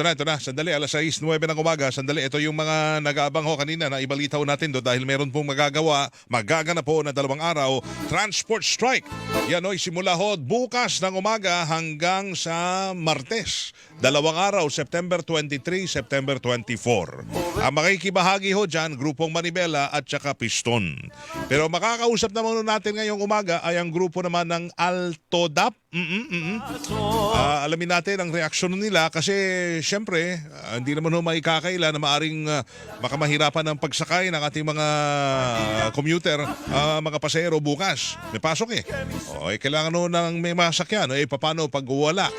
Ito na, sandali, alas 6:09 ng umaga, sandali, ito yung mga nag-aabang ho kanina na ibalita ho natin do dahil meron pong magaganap po na 2 araw, transport strike. Yan ho, simula ho bukas ng umaga hanggang sa Martes. 2 araw, September 23, September 24. Ang makikibahagi ho dyan, grupong Manibela at saka Piston. Pero makakausap naman natin ngayong umaga ay ang grupo naman ng Altodap. Alamin natin ang reaksyon nila kasi syempre hindi naman ho maikakaila na maaring makamahirapan ng pagsakay ng ating mga commuter, mga pasahero bukas. May pasok kailangan ho ng may masakyan. Paano pag wala?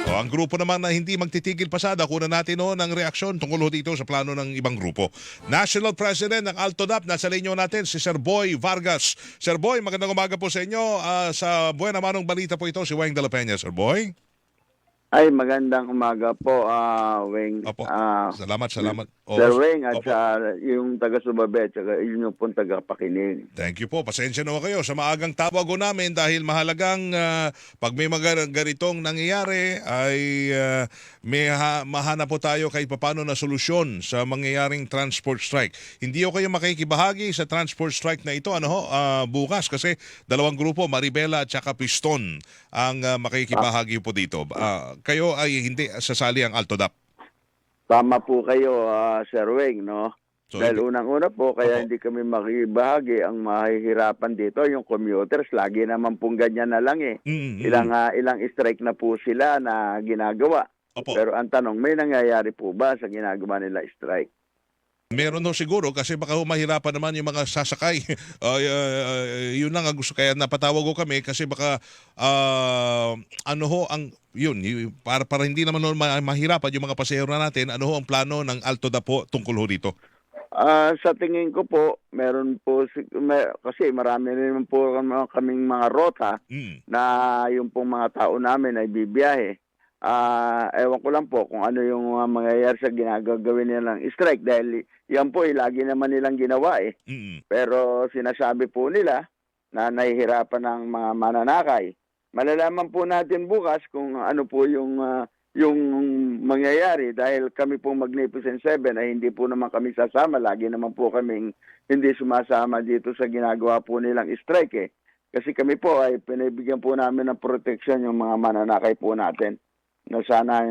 Ang grupo naman na hindi magtitigil pasada, kunan natin ng reaksyon tungkol dito sa plano ng ibang grupo. National President ng Altodap, nasa linya natin si Sir Boy Vargas. Sir Boy, magandang umaga po sa inyo. Sa buwan naman ng balita po ito, si Weng de la Peña. Sir Boy? Ay, magandang umaga po, Weng. Opo. Salamat. Sir Weng at yung taga-Subabe at yung pong taga-Pakinig. Thank you po. Pasensya na kayo sa maagang tawag namin dahil mahalagang pag may mga ganitong nangyayari ay mahanap po tayo kahit paano na solusyon sa mangyayaring transport strike. Hindi ko kayo makikibahagi sa transport strike na ito bukas kasi 2 grupo, Maribela at saka Piston ang makikibahagi po dito. Kayo ay hindi sasali ang Altodap. Tama po kayo, Sir Weng, no? So, dahil unang-una po, kaya hindi kami makibahagi. Ang mahihirapan dito, yung commuters, lagi naman pong ganyan na lang Ilang strike na po sila na ginagawa. Opo. Pero ang tanong, may nangyayari po ba sa ginagawa nila strike? Meron no siguro kasi baka mahirapan naman yung mga sasakay. Yun lang ang gusto kaya napatawag ko kami kasi baka para hindi naman mahirapan yung mga pasahero natin, ang plano ng Altodap po tungkol dito? Sa tingin ko po, meron po kasi marami rin po kaming mga rota na yung pong mga tao namin ay bibiyahe. Ewan ko lang po kung ano yung mangyayari sa ginagawin nilang strike dahil yan po lagi naman nilang ginawa Pero sinasabi po nila na nahihirapan ng mga mananakay. Malalaman po natin bukas kung ano po yung mangyayari dahil kami po Magnificent Seven ay hindi po naman kami sasama. Lagi naman po kaming hindi sumasama dito sa ginagawa po nilang strike Kasi kami po ay pinibigyan po namin ng protection yung mga mananakay po natin na sana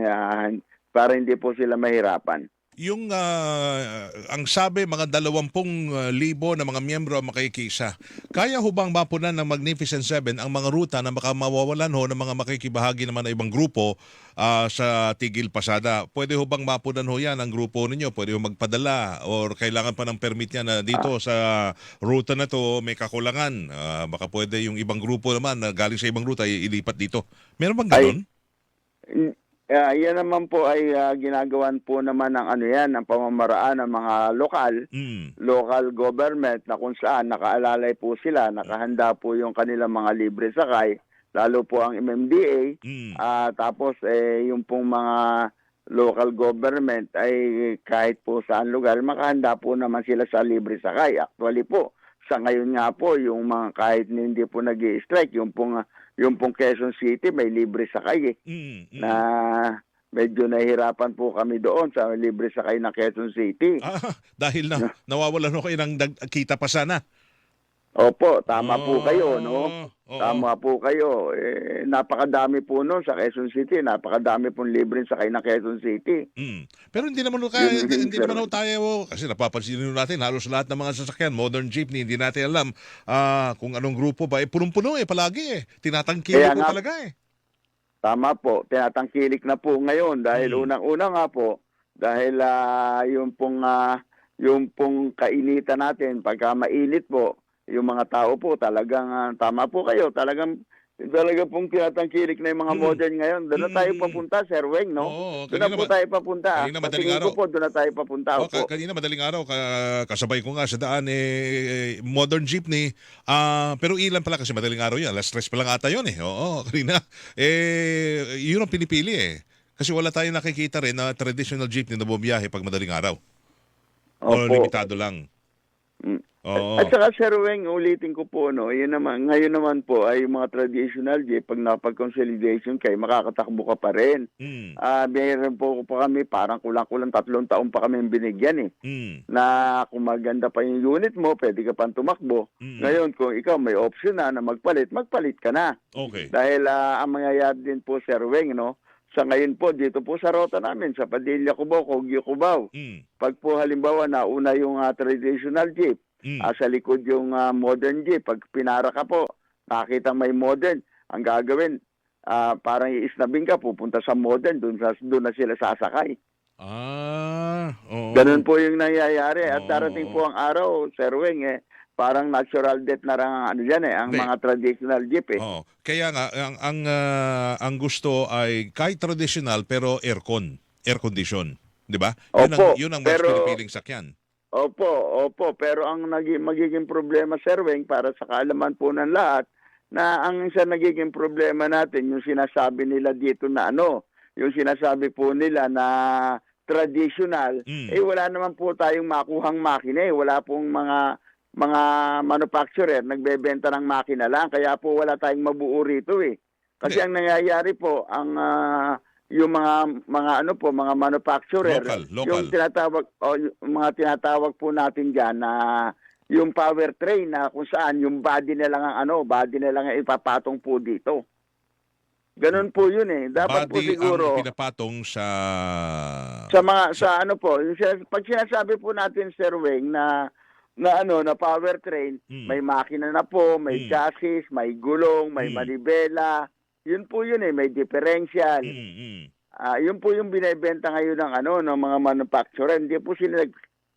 para hindi po sila mahirapan. Yung ang sabi mga 20,000 na mga miyembro ang makikisa. Kaya ho bang mapunan ng Magnificent Seven ang mga ruta na mawawalan ng mga makikibahagi naman na ibang grupo sa Tigil Pasada? Pwede ho bang mapunan yan ang grupo ninyo? Pwede ho magpadala or kailangan pa ng permit niya na dito sa ruta na to may kakulangan? Baka pwede yung ibang grupo naman na galing sa ibang ruta ilipat dito. Meron bang ganun? Yan naman po ay ginagawan po naman ng pamamaraan ng mga local government na kung saan nakaalalay po sila, nakahanda po yung kanilang mga libre sakay, lalo po ang MMDA, tapos yung pong mga local government ay kahit po saan lugar, makahanda po naman sila sa libre sakay. Actually po, sa ngayon nga po, yung mga kahit hindi po nag-i-strike, yung pong Quezon City may libre sakay na medyo nahihirapan po kami doon sa libre sakay ng Quezon City. Dahil nawawalan kayo ng kita pa sana. Opo, tama po kayo, no? Tama po kayo. Napakadami po noon sa Quezon City, napakadami pong libre sakay ng Quezon City. Pero hindi naman tayo, kasi napapansin natin halos lahat ng mga sasakyan, modern jeepney, hindi natin alam kung anong grupo ba. Punong-puno palagi Tinatangkilik po talaga Tama po, tinatangkilik na po ngayon dahil unang-una nga po, dahil yung pong kainitan natin, pagka mainit po, yung mga tao po talagang tama po kayo, talaga pong tinatangkilik na yung mga modern ngayon. Doon na tayo papunta, Sir Weng, no? Doon na po tayo papunta. Kanina madaling araw. Doon na tayo papunta. Kanina madaling araw, kasabay ko nga sa daan, modern jeepney. Pero ilan pala kasi madaling araw yan. Alas 3 pa lang ata yun Oo, kanina. Yun ang pinipili Kasi wala tayong nakikita rin na traditional jeepney na bumiyahe pag madaling araw. O limitado lang. Mm. Oo. At saka Sir Weng, ulitin ko po, no, yun naman, ngayon naman po ay yung mga traditional jeep, pag napag-consolidation kayo, makakatakbo ka pa rin. Mm. Mayroon po pa kami, parang kulang-kulang 3 taon pa kami binigyan Mm. na kung maganda pa yung unit mo, pwede ka pang tumakbo. Mm. Ngayon, kung ikaw may option na magpalit, magpalit ka na. Okay. Dahil ang mangyayari din po, Sir Weng, no, sa ngayon po, dito po sa rota namin, sa Padilla, Cubao, Kogyo, Cubao, Mm. pag po halimbawa nauna yung traditional jeep, Mm. sa likod yung modern jeep, pag pinara ka po, nakita may modern, ang gagawin, parang iisnabing ka, pupunta sa modern, doon na sila sasakay. Oo. Ganun po yung nangyayari. At Oo, darating oo. po ang araw, Sir Weng, parang natural death na lang ang ang Hindi. mga traditional jeep Oo. Kaya nga ang gusto ay kahit traditional pero air condition, 'di ba? Opo, Yun ang mas pero pinipiling sakyan. opo, pero ang magiging problema, Sir Weng, para sa kaalaman po ng lahat, na ang isa nagiging problema natin, yung sinasabi nila dito na yung sinasabi po nila na traditional, wala naman po tayong makuhang makina wala pong mga manufacturer nagbebenta ng makina lang, kaya po wala tayong mabuo rito Kasi Hindi. ang nangyayari po, yung mga manufacturer, Local. yung mga tinatawag po natin diyan na yung powertrain na kung saan yung body na lang ang ipapatong po dito. Ganun po yun Dapat po Body siguro ang pinapatong sa pag sinasabi po natin, Sir Weng, na powertrain, may makina na po, may chassis, may gulong, may manibela. Yun po yun may differential. Yun po yung binebenta ngayon ng mga manufacturer. Hindi po sila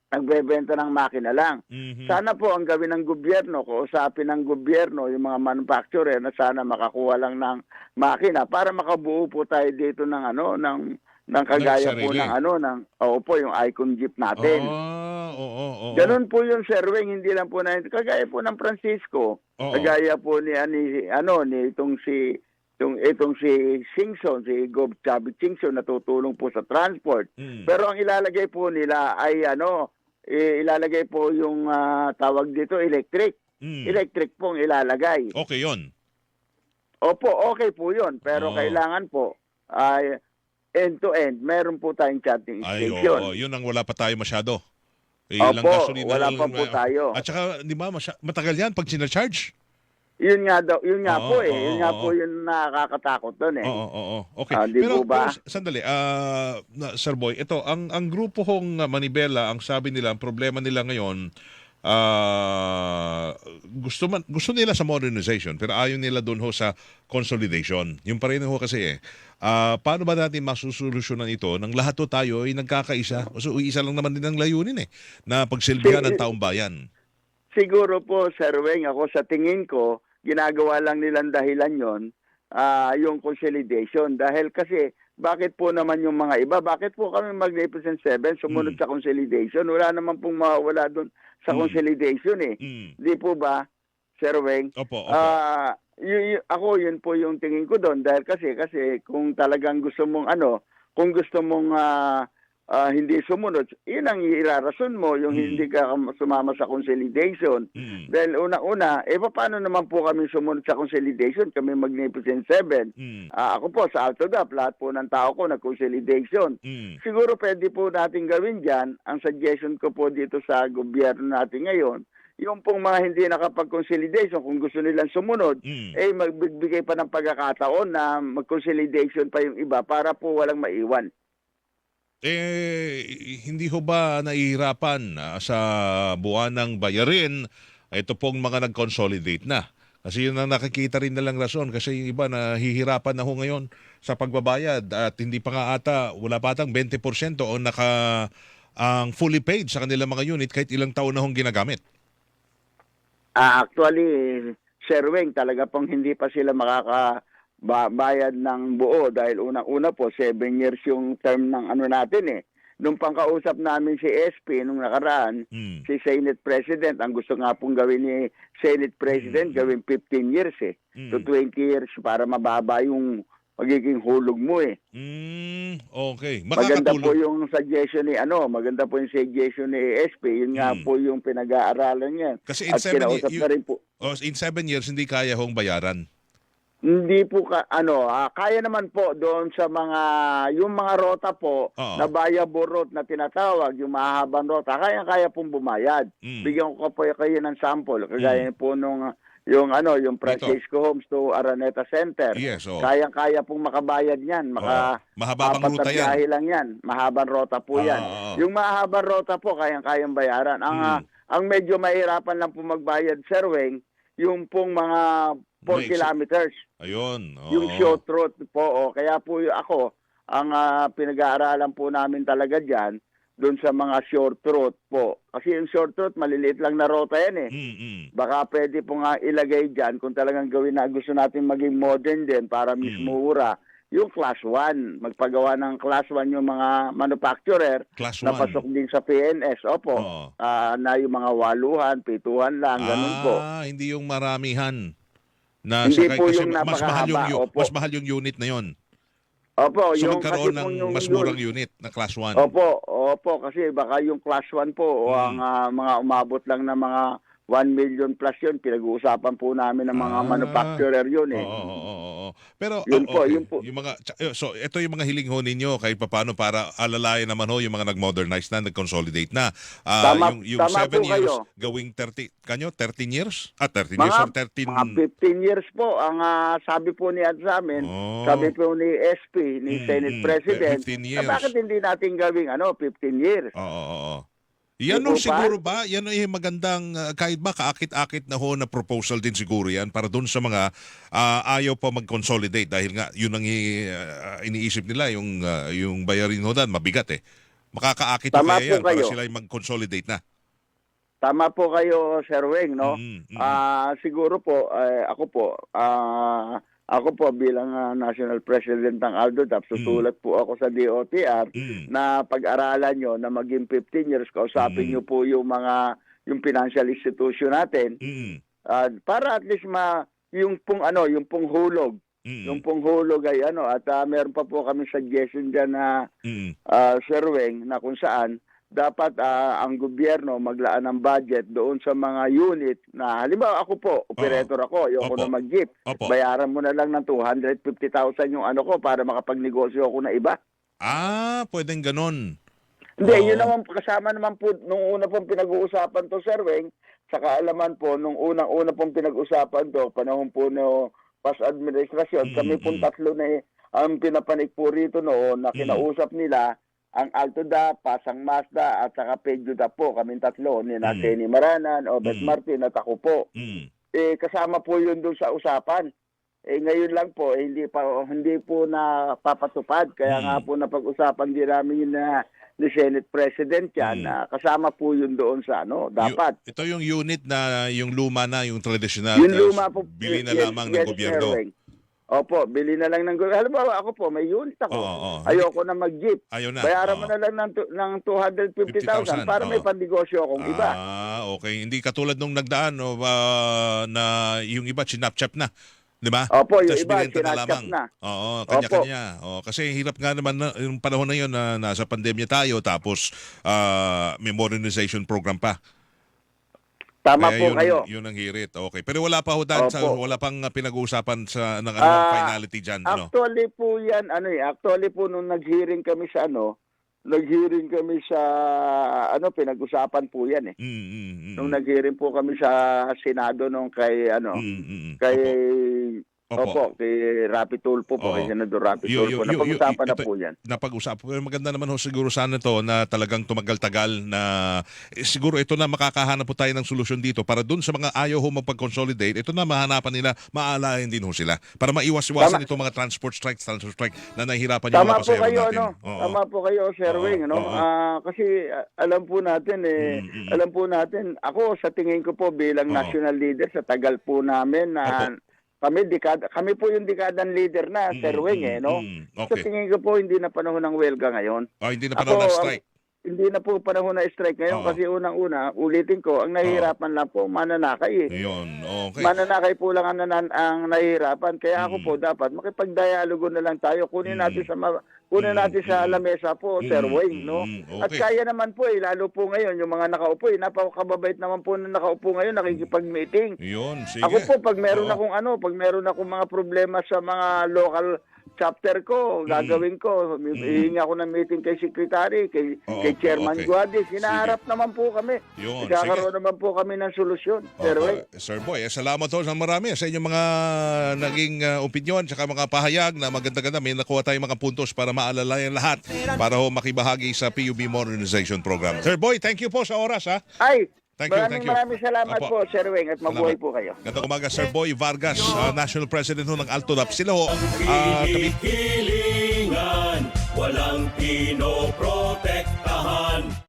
nagbebenta ng makina lang. Sana po ang gawin ng gobyerno, kausapin ng gobyerno yung mga manufacturer na sana makakuha lang ng makina para makabuo po tayo dito ng kagaya po sarili. yung Icon Jeep natin. Oo. Ganun po yung Sir Weng, hindi lang po kagaya po ng Francisco, kagaya po ni itong si Singson, si Gob Chavit Singson, natutulong po sa transport. Pero ang ilalagay po nila ay ilalagay po yung tawag dito, electric. Electric po ang ilalagay. Okay yun. Opo, okay po yun. Pero kailangan po ay end-to-end, meron po tayong charging station. Yun ang wala pa tayo masyado. Opo, wala pa po tayo. At saka, di ba, matagal yan pag sinacharge? Yun nga po Yun nga po yung nakakatakot doon Oo. Okay. Di po ba? Pero sandali, Sir Boy, ito, ang grupo hong Manibela, ang sabi nila, ang problema nila ngayon, gusto nila sa modernization, pero ayaw nila doon ho sa consolidation. Yung pa rin ho kasi paano ba natin masusolusyonan ito nang lahat ho tayo ay nagkakaisa? So, isa lang naman din ang layunin na pagsilbihan ng taong bayan. Siguro po, Sir Weng, ako sa tingin ko, ginagawa lang nilang dahilan yon yung consolidation. Dahil kasi, bakit po naman yung mga iba? Bakit po kami Magnificent Seven sumunod sa consolidation? Wala naman pong mawawala doon sa consolidation Di po ba, Sir Weng? Opo. Ako, yun po yung tingin ko doon. Dahil kasi kung talagang gusto mong kung gusto mong hindi sumunod, yun ang irarason mo, yung hindi ka sumama sa consolidation. Dahil una-una, paano naman po kami sumunod sa consolidation? Kami Magnificent Seven. Ako po, sa Altodap, lahat po ng tao ko nag-consolidation. Siguro pwede po natin gawin dyan, ang suggestion ko po dito sa gobyerno natin ngayon, yung pong mga hindi nakapag-consolidation, kung gusto nilang sumunod, magbibigay pa ng pagkakataon na mag-consolidation pa yung iba para po walang maiwan. Hindi ho ba nahihirapan sa buwan ng bayarin ito pong mga nag-consolidate na? Kasi yun ang nakikita rin nalang rason kasi yung iba nahihirapan na ho ngayon sa pagbabayad at hindi pa nga ata, wala pa atang 20% o ang fully paid sa kanilang mga unit kahit ilang taon na hong ginagamit. Actually, Sir Weng, talaga pong hindi pa sila bayad ng buo dahil unang-una po 7 years yung term ng natin Nung pangkausap namin si SP nung nakaraan, si Senate President, ang gusto nga pong gawin ni Senate President, gawin 15 years to 20 years para mababa yung magiging hulog mo eh. Okay. Maganda po Makakatulong. yung suggestion ni maganda po yung suggestion ni SP. Yun nga po yung pinag-aaralan niya. Kasi in At 7 kinausap na rin po. in 7 years hindi kaya hong bayaran. Hindi po kaya naman po doon sa yung mga rota po Oo. na viable route na tinatawag, yung mahahabang rota, kaya pong bumayad. Bigyan ko po kayo ng sample, kagaya po nung yung Francisco Homes to Araneta Center. Yes, oo. Kaya pong makabayad niyan. Mahabang Apat ruta na yan. biyahe lang yan. Mahabang rota po yan. Oo. Yung mahabang rota po, kayang bayaran. Ang medyo mahirapan lang po magbayad, Sir Weng, yung pong mga 4 kilometers. Ayun. Oo. Yung short route po. Kaya po ako, ang pinag-aaralan po namin talaga dyan, doon sa mga short route po. Kasi yung short route, maliliit lang na rota yan eh. Baka pwede po nga ilagay dyan kung talagang gawin na gusto natin maging modern din para mismo ura. Yung class 1, magpagawa ng class 1 yung mga manufacturer Class na 1. pasok din sa PNS. Opo, Oo. na yung mga 8, 7 lang, ganun po. Hindi yung maramihan. Na Hindi sakay po kasi yung mas mahal yung napakahaba. Opo. mas mahal yung unit na yon. Opo, So yung magkaroon kasi po ng yung mas murang unit na class 1. Opo, kasi baka yung class 1 po o ang mga umabot lang na mga 1 million plus yun, pinag-uusapan po namin ng mga manufacturer yun eh. Oo. Pero Yun po, okay. yun po. Yung mga so ito yung mga hiling ho ninyo kahit papaano para alalayan naman ho yung mga nag-modernize na, nag-consolidate na. Yung Tama 7 po years kayo. gawing 13 years? 13 years or 13? Mga 15 years po ang sabi po niya sa amin, sabi po ni SP, ni Senate President, 15 na years. bakit hindi natin gawing 15 years? Oo. Yan Di po siguro ba? Yan ay magandang kahit ba kaakit-akit na ho na proposal din siguro yan para doon sa mga ayaw pa mag-consolidate dahil nga yun ang iniisip nila yung bayarin ho dan mabigat eh. Makakaakit Tama kaya yan po para kayo. sila ay mag-consolidate na. Tama po kayo, Sir Weng, no? Siguro po, ako po bilang National President ng ALDO-DAP, susulat po ako sa DOTR na pag-aralan nyo na maging 15 years, kausapin nyo po yung financial institution natin para at least yung pong hulog. Yung pong hulog ay at meron pa po kami suggestion dyan na Sir Weng, na kung saan dapat ang gobyerno maglaan ng budget doon sa mga unit na halimbawa ako po, operator ako, ayoko na mag-jeep. Bayaran mo na lang ng 250,000 yung ko para makapagnegosyo ako na iba. Pwedeng ganon. Hindi, yun naman kasama naman po nung una pong pinag-uusapan to, Sir Weng, sa kaalaman po nung unang-una pong pinag-usapan to, panahon po no past administrasyon, kami pong tatlo na ang pinapanik po rito noon na kinausap nila ang Altoda, Pasang Mazda at saka Pedjuda po, kaming tatlo, ni Tenny Maranan, Obet Martin at ako po. Kasama po yun doon sa usapan. Ngayon lang po, hindi po napapatupad. Kaya nga po napag-usapan din namin ni Senate President yan, na kasama po yun doon sa dapat. Ito yung unit na yung luma na, yung traditional. Yung luma po, bili na lamang ng gobyerno. Opo, bili na lang ng gobyerno. Halimbawa ako po, may unit ako. Ayoko na mag-jeep. Bayaran mo na lang ng 250,000 para may pandegosyo akong iba. Okay. Hindi katulad nung nagdaan na yung iba chinap-chap na. Di ba? Opo, yung Tapos iba binenta chinap-chap na. Oo, kanya-kanya. Kasi hirap nga naman yung panahon na yun na nasa pandemya tayo tapos may modernization program pa. Tama Kaya po kayo. Yun ang hirit. Okay. Pero wala pa ho wala pang pinag-uusapan ng finality dyan. Actually po yan, actually po nung nag-hearing kami sa pinag-usapan po yan eh. Nung nag-hearing po kami sa Senado nung kay kay Rapi Tulfo po, kay Senador Rapi Tulfo. Napag-usapan na po yan. Napag-usapan. Pero maganda naman ho siguro sana to na talagang tumagal-tagal na siguro ito na makakahanap po tayo ng solusyon dito para dun sa mga ayaw ho magpag-consolidate, ito na mahanapan nila, maalahin din ho sila para maiwas-iwasan itong mga transport strike na nahihirapan yung mga pasahero natin. Tama po kayo, Sir Weng, kasi alam po natin, ako sa tingin ko po bilang national leader sa tagal po namin na kami po yung dekadang leader na, Sir Weng, Okay. Sa tingin ko po, hindi na panahon ng welga ngayon. Hindi na panahon ng strike. hindi na po panahon na strike ngayon Oo. kasi unang-una, ulitin ko, ang nahihirapan lang po mananakay eh. Yun, okay. Mananakay po lang ang nahihirapan. Kaya ako po dapat makipag-dialogo na lang tayo. Kunin natin sa lamesa po, Sir Wayne, no? At Okay. kaya naman po lalo po ngayon yung mga nakaupo napakababait naman po na nakaupo ngayon nakikipag-meeting. Yun, sige. Ako po pag meron Oo. akong mga problema sa mga local chapter ko, gagawin ko. Hihingi ako ng meeting kay secretary, kay Chairman okay. Guadis. Hinaharap naman po kami. Yun, Ikakaroon naman po kami ng solusyon. Sir Wayne. Sir Boy, salamat ho sa marami sa inyong mga naging opinion tsaka mga pahayag na maganda-ganda. May nakuha tayong mga puntos para maalalayan lahat para ho makibahagi sa PUB Modernization Program. Sir Boy, thank you po sa oras ha. Ay, Thank you, thank you. maraming salamat Apo. po, Sir Wayne, at mabuhay Salamat. po kayo. Gandang umaga, Sir Boy Vargas, National President ho ng Alto-Lab. Sila ho, Hilingan, walang pinoprotektahan.